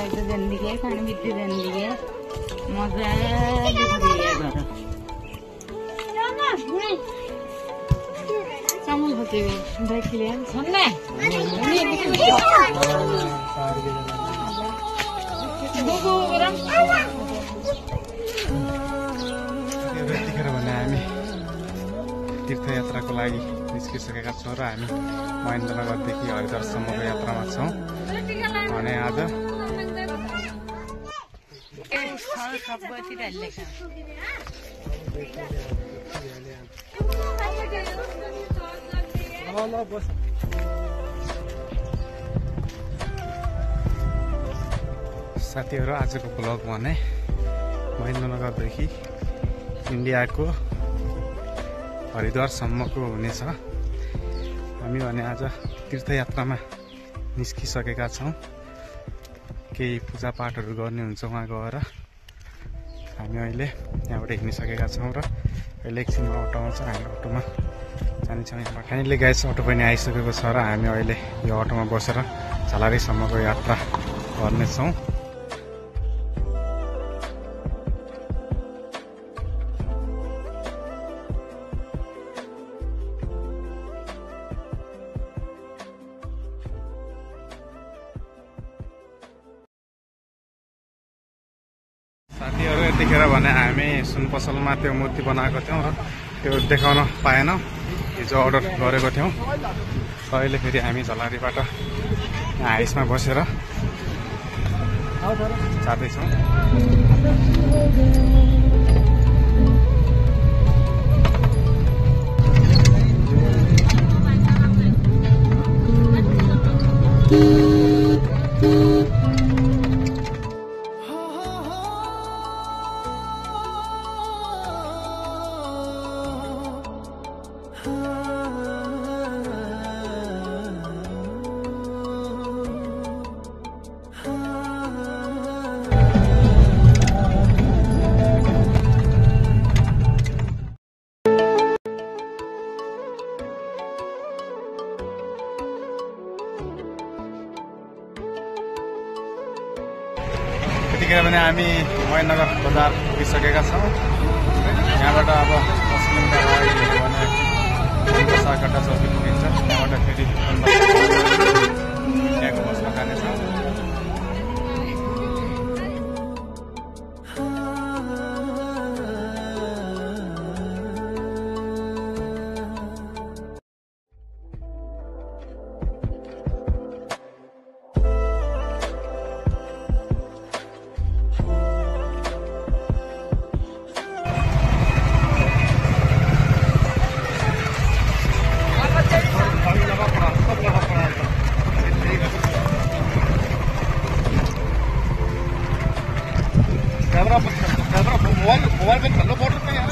देंगे खाने बिट्टी देंगे मजा घर चामल होते देख लिया सुनने हामी तीर्थयात्राको लागि निस्किसकेका छौँ र हामी महेन्द्रनगरदेखि हरिद्वारसम्मको यात्रामा छौँ भने आज साथीहरु आजको ब्लग भने महेन्द्रनगरदेखि इन्डियाको हरिद्वारसम्मको हुनेछ। हामी भने आज तीर्थयात्रामा निस्किसकेका छौँ। केही पूजापाठहरू गर्ने हुन्छ वहाँ गएर। हामी अहिले यहाँबाट हिँडिसकेका छौँ र अहिले एकछिनमा अटो आउँछ, हामी अटोमा जानेछौँ। यहाँबाट फाइनली गाइस अटो पनि आइसकेको छ र हामी अहिले यो अटोमा बसेर झलारीसम्मको यात्रा गर्नेछौँ। साथीहरु यतिखेर भने हामी सुन पसलमा त्यो मूर्ति बनाएको थियौँ र त्यो देखाउन पाएन, हिजो अर्डर गरेको थियौँ। अहिले फेरि हामी झलारीबाट हाइसमा बसेर जाँदैछौँ। यतिखेर भने हामी महेन्द्रनगर बजार पुगिसकेका छौँ। यहाँबाट अब 10 किलोमिटर अगाडि भने बसागड्डा चौकी पुगिन्छ। त्यहाँबाट फेरि त्यहाँको बसमा जानेछौँ। मोबाइल पे चलो बॉर्डर पे यार।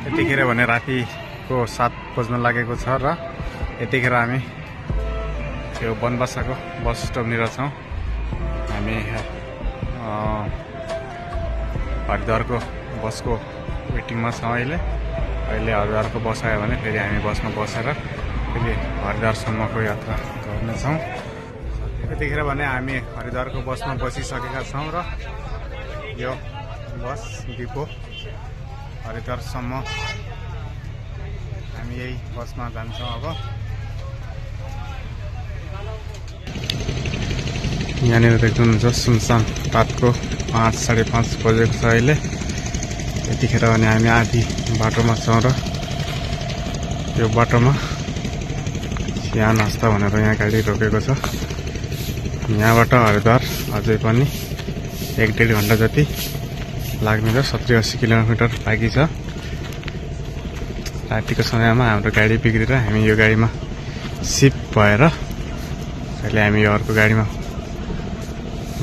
यतिखेर भने रातिको 7 बज्न लागेको छ र यतिखेर हामी त्यो बनबसाको बस स्टपनिर छौँ। हामी हरिद्वारको बसको वेटिङमा छौँ। अहिले हरिद्वारको बस आयो भने फेरि हामी बसमा बसेर फेरि हरिद्वारसम्मको यात्रा गर्नेछौँ। यतिखेर भने हामी हरिद्वारको बसमा बसिसकेका छौँ र यो बस डिपो हरिद्वारसम्म हामी यही बसमा जान्छौँ। अब यहाँनिर देख्नुहुन्छ सुनसान रातको 5 साढे 5 बजेको छ अहिले। यतिखेर भने हामी आधी बाटोमा छौँ र यो बाटोमा चिया नास्ता भनेर यहाँ गाडी रोकेको छ। यहाँबाट हरिद्वार अझै पनि 1-1.5 घण्टा जति लाग्ने र 70-80 किलोमिटर बाँकी छ। रातिको समयमा हाम्रो गाडी बिग्रेर हामी यो गाडीमा सिफ्ट भएर अहिले हामी यो अर्को गाडीमा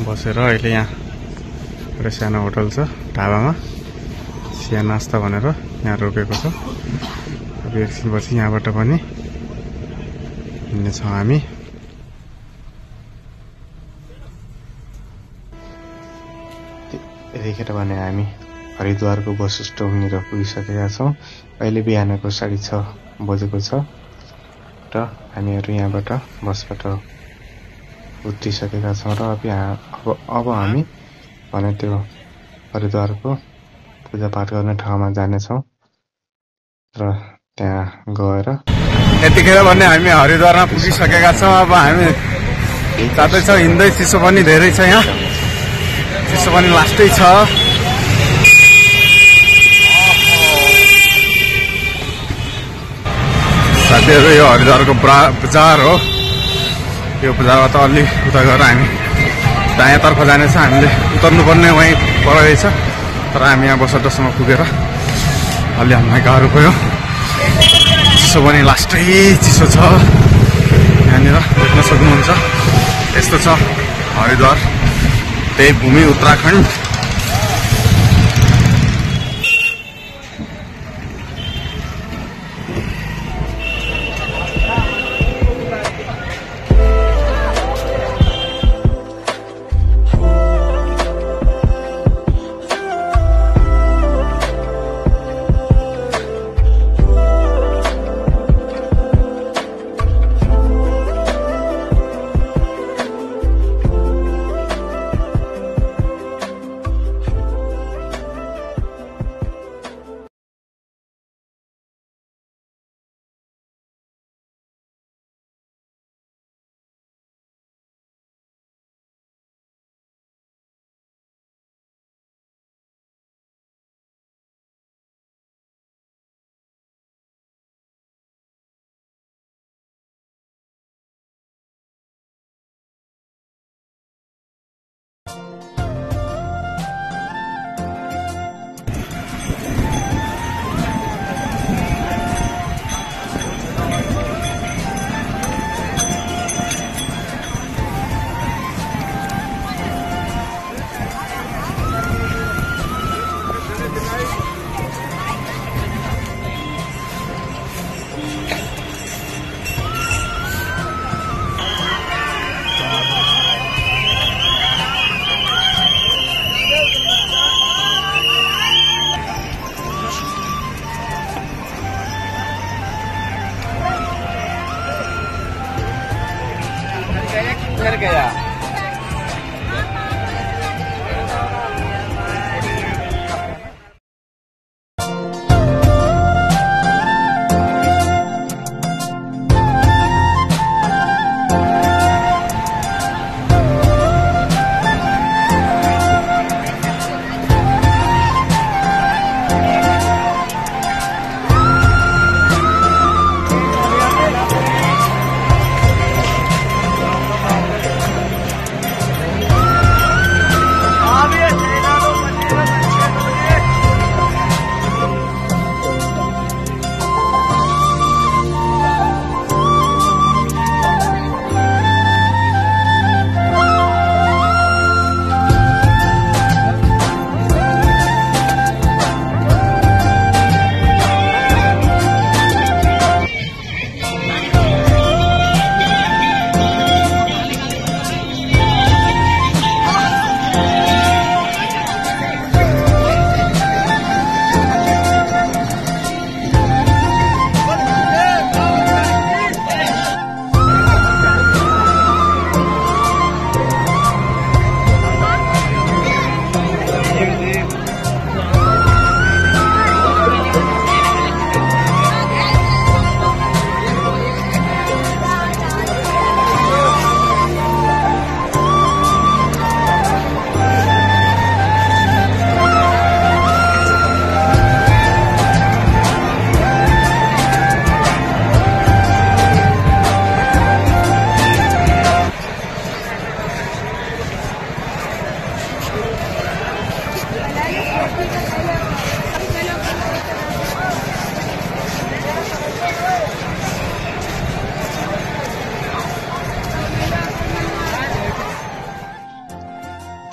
बसेर अहिले यहाँ एउटा सानो होटल छ ढाबामा चिया नास्ता भनेर यहाँ रोकेको छ। अब एकछिनपछि यहाँबाट पनि हिँड्नेछौँ हामी। यतिखेर भने हामी हरिद्वारको बस स्टपनिर पुगिसकेका छौँ। अहिले बिहानको 6:30 बजेको छ र हामीहरू यहाँबाट बसबाट उत्रिसकेका छौँ र अब हामी भने त्यो हरिद्वारको पूजापाठ गर्ने ठाउँमा जानेछौँ र त्यहाँ गएर यतिखेर भने हामी हरिद्वारमा पुगिसकेका छौँ। अब हामी जाँदैछौँ, हिँड्दै चिसो पनि धेरै छ, यहाँ चिसो पनि लास्टै छ। साथीहरू यो हरिद्वारको बजार हो। यो बजारमा त अलि उता गएर हामी दायाँतर्फ जानेछ, हामीले उतर्नुपर्ने वहीँ पर रहेछ। तर हामी यहाँ बस अड्डासम्म पुगेर अलि हामीलाई गाह्रो भयो, चिसो पनि लास्टै चिसो छ। यहाँनिर देख्न सक्नुहुन्छ यस्तो छ हरिद्वार, देवभूमि उत्तराखण्ड।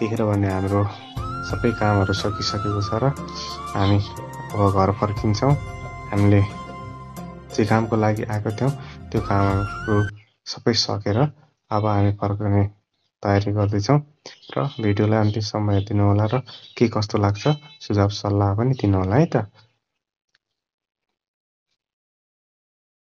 त्यतिखेर भने हाम्रो सबै कामहरू सकिसकेको छ र हामी अब घर फर्किन्छौँ। हामीले जे कामको लागि आएको थियौँ त्यो कामहरू सबै सकेर अब हामी फर्कने तयारी गर्दैछौँ र भिडियोलाई अन्तिमसम्म हेरिदिनु होला र के कस्तो लाग्छ सुझाव सल्लाह पनि दिनु होला है त।